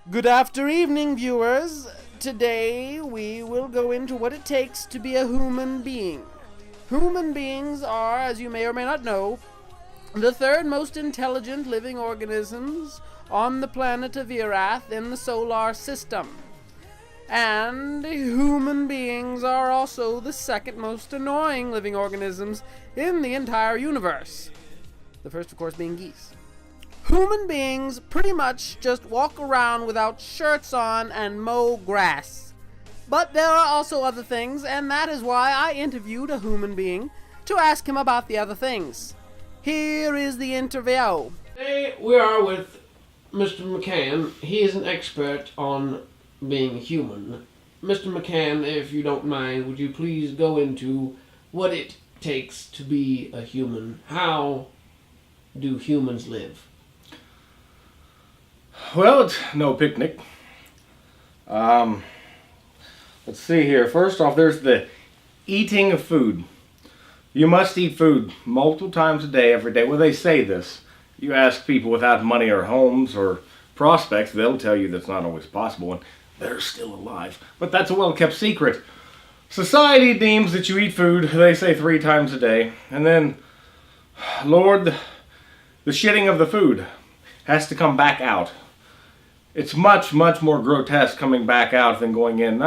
Good after evening, viewers. Today we will go into what it takes to be a human being. Human beings are, as you may or may not know, the third most intelligent living organisms on the planet of Erath in the solar system. And human beings are also the second most annoying living organisms in the entire universe. The first, of course, being geese. Human beings pretty much just walk around without shirts on and mow grass. But there are also other things, and that is why I interviewed a human being to ask him about the other things. Here is the interview. Today we are with Mr. McCann. He is an expert on being human. Mr. McCann, if you don't mind, would you please go into what it takes to be a human? How do humans live? Well, it's no picnic. Let's see here. First off, there's the eating of food. You must eat food multiple times a day, every day. Well, they say this. You ask people without money or homes or prospects, they'll tell you that's not always possible, and they're still alive. But that's a well-kept secret. Society deems that you eat food, they say 3 times a day. And then, Lord, the shitting of the food has to come back out. It's much, much more grotesque coming back out than going in,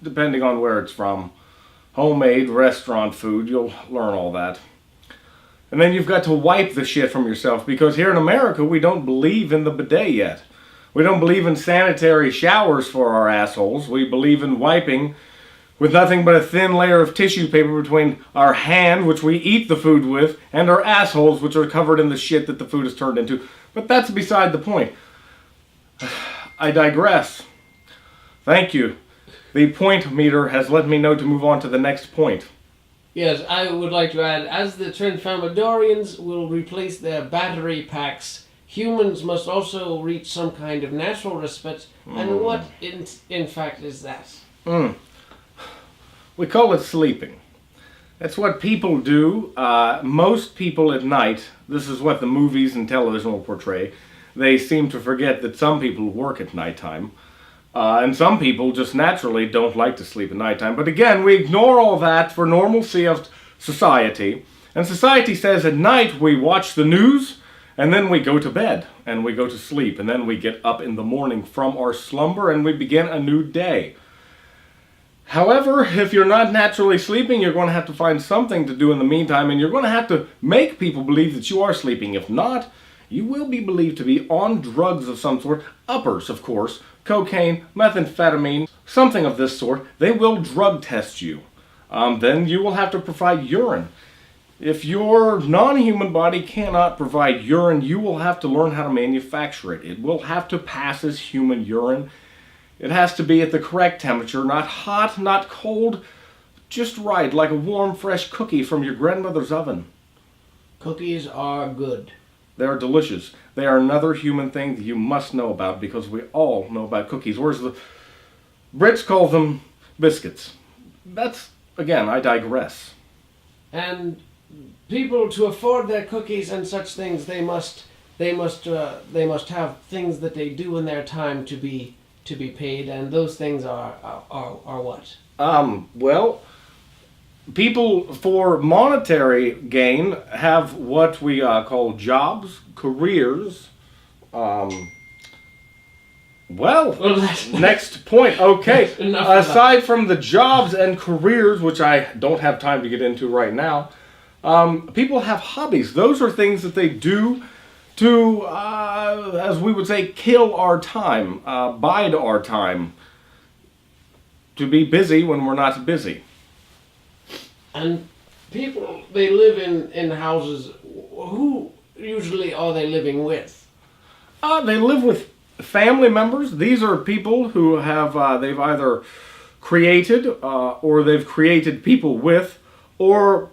depending on where it's from. Homemade, restaurant food, you'll learn all that. And then you've got to wipe the shit from yourself, because here in America, we don't believe in the bidet yet. We don't believe in sanitary showers for our assholes. We believe in wiping with nothing but a thin layer of tissue paper between our hand, which we eat the food with, and our assholes, which are covered in the shit that the food is turned into. But that's beside the point. I digress. Thank you. The point meter has let me know to move on to the next point. Yes, I would like to add, as the Transformadorians will replace their battery packs, humans must also reach some kind of natural respite. And what, in fact, is that? We call it sleeping. That's what people do. Most people at night, this is what the movies and television will portray, they seem to forget that some people work at nighttime. And some people just naturally don't like to sleep at nighttime. But again, we ignore all that for normalcy of society. And society says at night we watch the news, and then we go to bed, and we go to sleep, and then we get up in the morning from our slumber, and we begin a new day. However, if you're not naturally sleeping, you're going to have to find something to do in the meantime, and you're going to have to make people believe that you are sleeping. If not, you will be believed to be on drugs of some sort, uppers, of course, cocaine, methamphetamine, something of this sort. They will drug test you. Then you will have to provide urine. If your non-human body cannot provide urine, you will have to learn how to manufacture it. It will have to pass as human urine. It has to be at the correct temperature, not hot, not cold, just right, like a warm, fresh cookie from your grandmother's oven. Cookies are good. They are delicious. They are another human thing that you must know about, because we all know about cookies. Whereas the Brits call them biscuits. That's, again, I digress. And people, to afford their cookies and such things, they must have things that they do in their time to be paid, and those things are what? Well, people for monetary gain have what we call jobs, careers. Next point. Okay. Aside from the jobs and careers, which I don't have time to get into right now, people have hobbies. Those are things that they do to, as we would say, kill our time, bide our time, to be busy when we're not busy. And people, they live in houses. Who usually are they living with? They live with family members. These are people who have, they've either created or they've created people with, or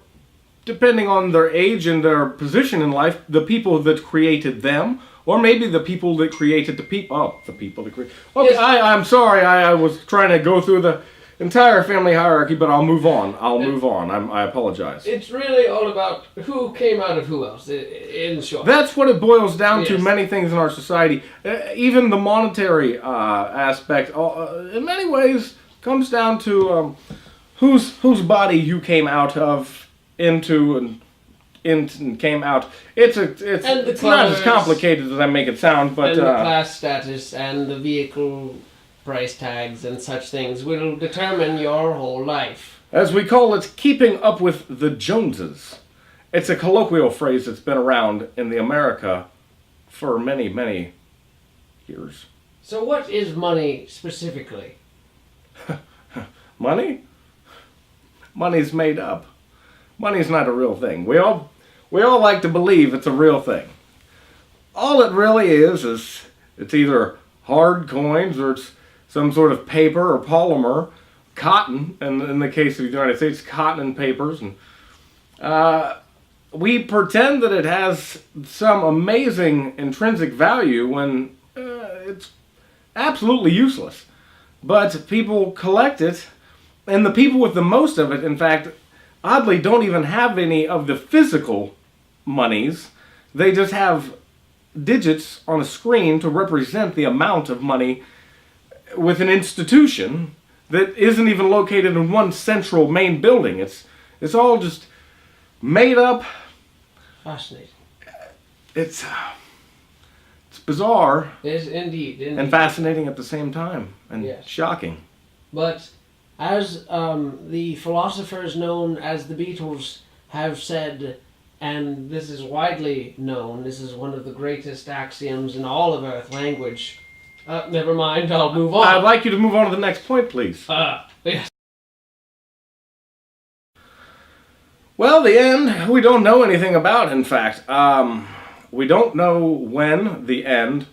depending on their age and their position in life, the people that created them, or maybe the people that created the people. Oh, the people that created. Okay, yes. I'm sorry. I was trying to go through entire family hierarchy, but I'll move on. I apologize. It's really all about who came out of who else, in short. That's what it boils down to. Yes. Many things in our society, even the monetary aspect, in many ways, comes down to whose body you came out of, into, and came out. It's And the not as colours, complicated as I make it sound, but and the class status and the vehicle price tags and such things will determine your whole life. as we call it, keeping up with the Joneses. It's a colloquial phrase that's been around in the America for many, many years. So what is money specifically? Money? Money's made up. Money's not a real thing. We all like to believe it's a real thing. All it really is it's either hard coins or it's some sort of paper or polymer, cotton, and in the case of the United States, cotton and papers. And we pretend that it has some amazing intrinsic value when it's absolutely useless. But people collect it, and the people with the most of it, in fact, oddly don't even have any of the physical monies. They just have digits on a screen to represent the amount of money with an institution that isn't even located in one central main building. It's all just made up. Fascinating. It's bizarre It is indeed. and fascinating at the same time, and Yes. shocking. But as the philosophers known as the Beatles have said, and this is widely known, this is one of the greatest axioms in all of Earth language. Never mind, I'll move on. I'd like you to move on to the next point, please. Yes. Well, the end, we don't know anything about, in fact. We don't know when the end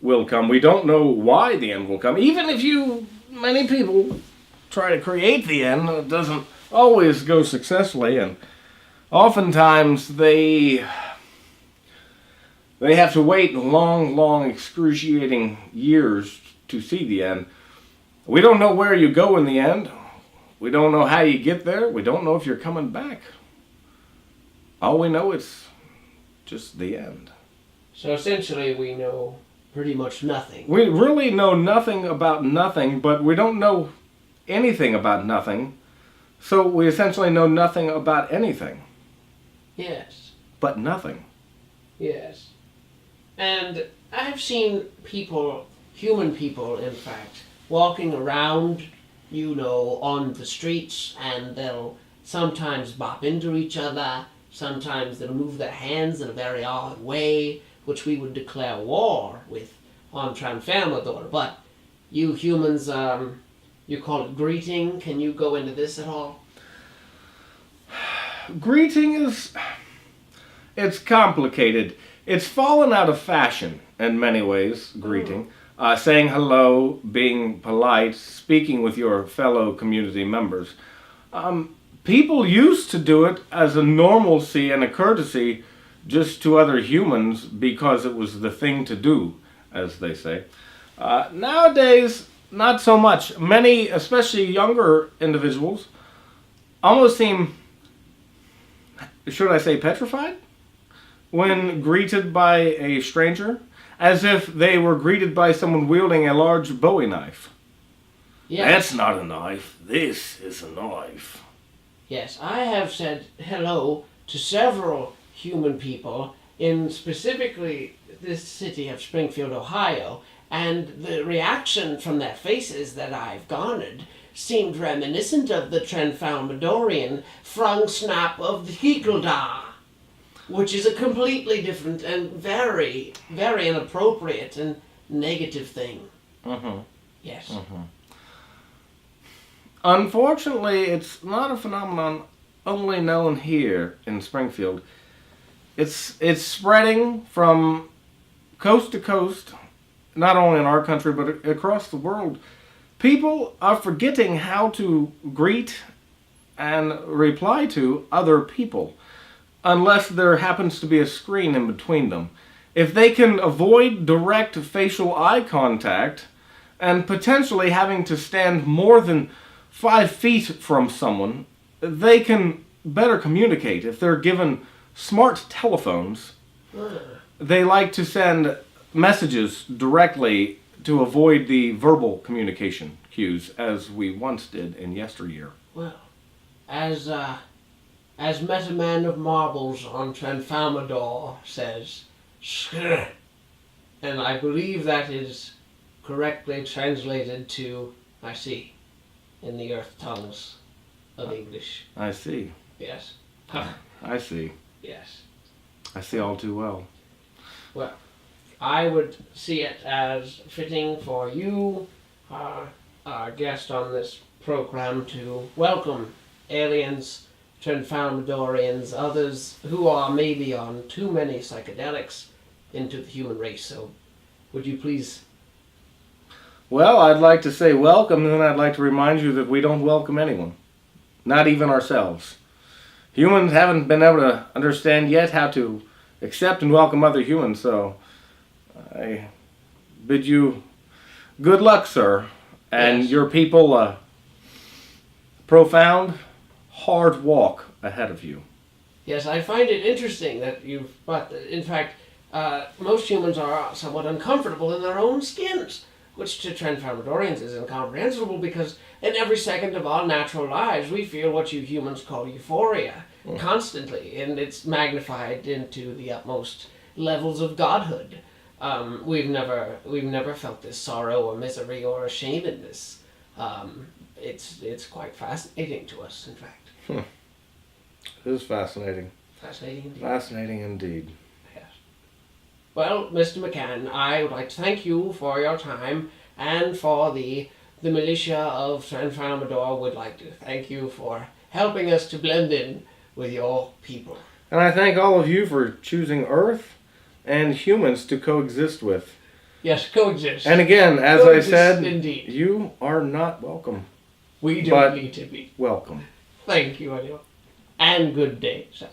will come. We don't know why the end will come. Even if many people try to create the end, it doesn't always go successfully, and oftentimes they have to wait long, excruciating years to see the end. We don't know where you go in the end. We don't know how you get there. We don't know if you're coming back. All we know is just the end. So essentially we know pretty much nothing. We really know nothing about nothing, but we don't know anything about nothing. So we essentially know nothing about anything, Yes. but nothing. Yes. And I've seen people, human people in fact, walking around, on the streets, and they'll sometimes bop into each other, sometimes they'll move their hands in a very odd way, which we would declare war with on Tranfamador. But you humans, you call it greeting. Can you go into this at all? Greeting it's complicated. It's fallen out of fashion in many ways, greeting. Saying hello, being polite, speaking with your fellow community members. People used to do it as a normalcy and a courtesy just to other humans because it was the thing to do, as they say. Nowadays, not so much. Many, especially younger individuals, almost seem, should I say, petrified when greeted by a stranger, as if they were greeted by someone wielding a large Bowie knife. Yes. That's not a knife. This is a knife. Yes, I have said hello to several human people in specifically this city of Springfield, Ohio, and the reaction from their faces that I've garnered seemed reminiscent of the Tranfalmadorian Frung Snap of the Higildar, which is a completely different and very, very inappropriate and negative thing. Mm-hmm. Yes. Mm-hmm. Unfortunately, it's not a phenomenon only known here in Springfield. It's spreading from coast to coast, not only in our country, but across the world. People are forgetting how to greet and reply to other people, unless there happens to be a screen in between them. If they can avoid direct facial eye contact, and potentially having to stand more than 5 feet from someone, they can better communicate. If they're given smart telephones, they like to send messages directly to avoid the verbal communication cues, as we once did in yesteryear. Well, as Meta Man of Marbles on Tranfamador says, "Skrr," and I believe that is correctly translated to "I see" in the earth tongues of English. I see. Yes. I see. Yes. I see all too well. Well, I would see it as fitting for you, our guest on this program, to welcome aliens, Tranfamadorians, others who are maybe on too many psychedelics into the human race. So, would you please? Well, I'd like to say welcome, and then I'd like to remind you that we don't welcome anyone. Not even ourselves. Humans haven't been able to understand yet how to accept and welcome other humans, so I bid you good luck, sir, and Yes. your people a profound, hard walk ahead of you. Yes, I find it interesting that you've. But in fact, most humans are somewhat uncomfortable in their own skins, which to Tranfamadorians is incomprehensible because in every second of our natural lives we feel what you humans call euphoria constantly, and it's magnified into the utmost levels of godhood. We've never felt this sorrow or misery or ashamedness. It's quite fascinating to us, in fact. It is fascinating. Fascinating indeed. Fascinating indeed. Yes. Well, Mr. McCann, I would like to thank you for your time, and for the militia of Tranfamador would like to thank you for helping us to blend in with your people. And I thank all of you for choosing Earth and humans to coexist with. Yes, coexist. And again, as I Coexist said, indeed. you are not welcome. We don't but- need to be. Welcome. Thank you, anyway. And good day, sir.